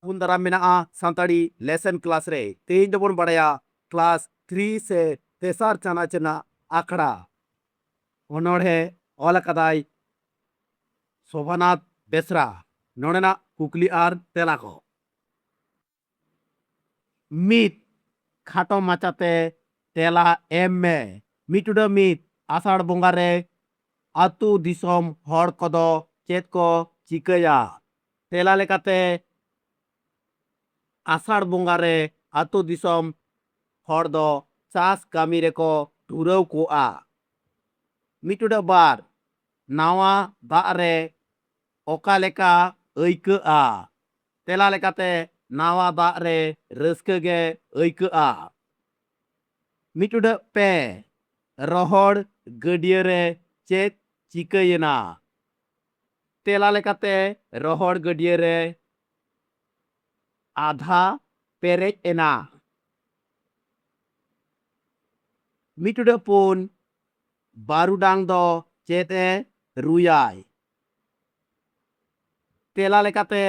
ᱵᱚᱱ ᱫᱟᱨᱟᱢ ᱢᱮᱱᱟᱜᱼᱟ ᱥᱟᱱᱛᱟᱲᱤ ᱞᱮᱥᱚᱱ ᱠᱞᱟᱥ ᱨᱮ ᱛᱮᱦᱮᱧ ᱫᱚᱵᱚᱱ ᱵᱟᱲᱟᱭᱟ ᱠᱞᱟस 3 से तेसार चानाच रᱮᱱᱟᱜ आखड़ा ᱚᱱᱚᱬᱦᱮ ᱚᱞ ᱟᱠᱟᱫᱟᱭ ᱥᱳᱵᱷᱟᱱᱟᱛᱷ ᱵᱮᱥᱨᱟ ᱱᱚᱰᱮᱱᱟᱜ ᱠᱩᱠᱞᱤ ᱟᱨ ᱛᱮᱞᱟ ᱠᱚ ᱢᱤᱫ ᱠᱷᱟᱴᱚ ᱢᱟᱪᱟᱛᱮ ᱛᱮᱞᱟ ᱮᱢ ᱢᱮ ᱢᱤᱫ ᱢᱤᱫ ᱟᱥᱟᱲ ᱵᱚᱸᱜᱟ ᱨᱮ ᱟᱛᱩ ᱫᱤᱥᱚᱢ ᱦᱚᱲ ᱠᱚᱫᱚ ᱪᱮᱫ ᱠᱚ ᱪᱤᱠᱟᱹᱭᱟ ᱛᱮᱞᱟ ᱞᱮᱠᱟᱛᱮ आषाढ़ बंगा रे आतु दिसम हर दो चास कामी रेको धुराव कोआ मिटुडा बार नावा दाग रे ओका लेका अइकआ तेला लेकाते नावा दाग रे रस्के गे अइकआ मिटुडा पे रोहड़ गडिया रे चेत चिकयना तेला लेकाते रोहड़ गडिया रे आधा पेरेज एना मिटुडा पुन बारुडांग दो चेते रुयाय तेला लेकाते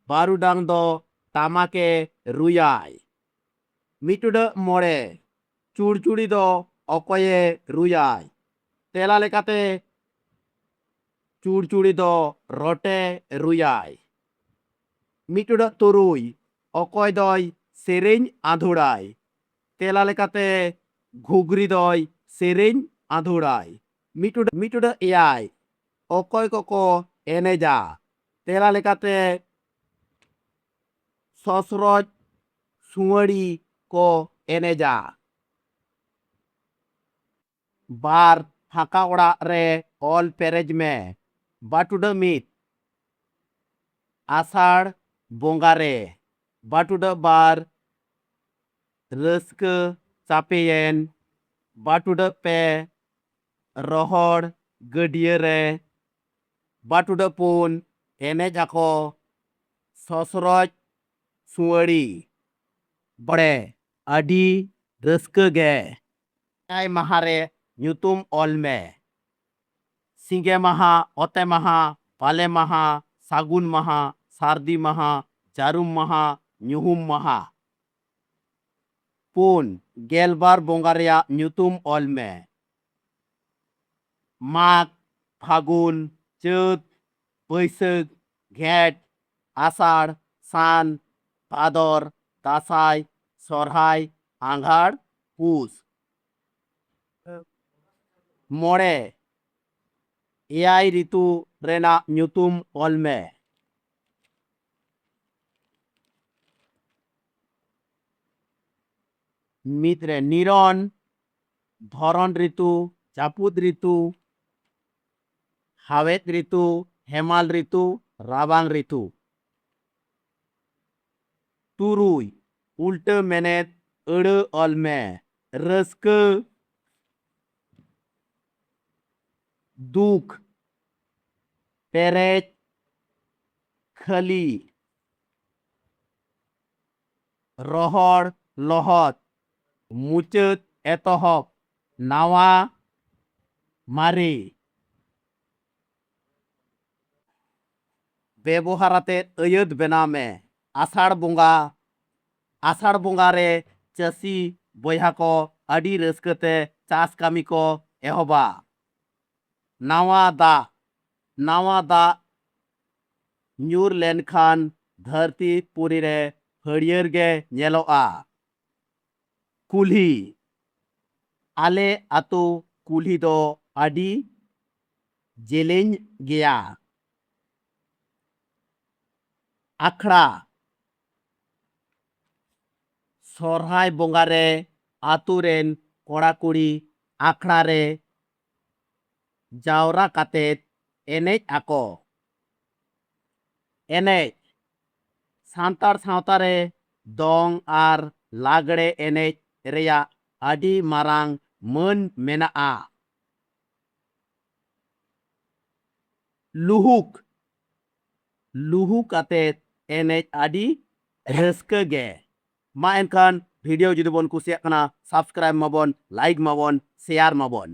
बारुडांग दो तामाके रुयाय मिटुडा मोड़े चुड़चुड़ी दो अकोये रुयाय तेला लेकाते चुड़चुड़ी दो रोटे रुयाय मिटुडा तुरुई अकोय दय सेरेñ आधुड़ाय तेला लेकाते घुगरी दय सेरेñ आधुड़ाय मिटुडा एयाय अकोय कोको एनेजा तेला लेकाते ससरज सुवड़ी को एनेजा बार फाका ओड़ा रे ऑल पेरेज में बाटुडा मित आषाढ़ बोंगा रे बाटुडा बार रस्क चापेयन बाटुडा पे रोहड़ गडिया रे बाटुडा पुन एनेज आको ससरज सुवड़ी बड़े अडी रस्क गे आई महारे ᱧᱩᱛᱩᱢ ऑल में सिंगे महा ओते महा पाले महा सागुन महा सारदी महा जारुम महा ᱧᱩᱦᱩᱢ महा पुन गेलबार बोंगा रेया ᱧᱩᱛᱩᱢ ऑल में माघ फागुन चैत बैसाख घेट आषाढ़ सान भादर दासाई सोरहाय आंघाड़ पुस मोड़े एआई ऋतु रेना ᱧᱩᱛᱩᱢ ऑल में मित्रे निरन धरन ऋतु जापुद ऋतु हावेत ऋतु हेमाल ऋतु राबांग ऋतु तुरुई उल्टे मेनेत अड़ ऑल में रस्क दुख पेरेज खली रोहड़ लोहत मुचत एतहब नावा मारे व्यवहाराते अयद बेना में आषाढ़ बोंगा रे चासी बया को अडी रस्कते चास कामी को एहबा नावा दा ᱧᱩᱨ लेनखान धरती पुरी रे हरियर गे नेलोआ कुल्ही आले आतु कुल्ही दो आडी जेलेñ गया आखड़ा सोरहाय बोंगा रे आतु रेन कोड़ा कुड़ी आखड़ा रे जावरा कातेत एनेज आको एनेज सांतार सावता रे दोंग आर लागड़े एनेज रेया आडी मारांग मन मेनाआ लुहुक आतेत एनेज आडी रस्क गे मा एनखान वीडियो जुदी बन कुसियाक कना सब्सक्राइब माबन लाइक माबन शेयर माबन।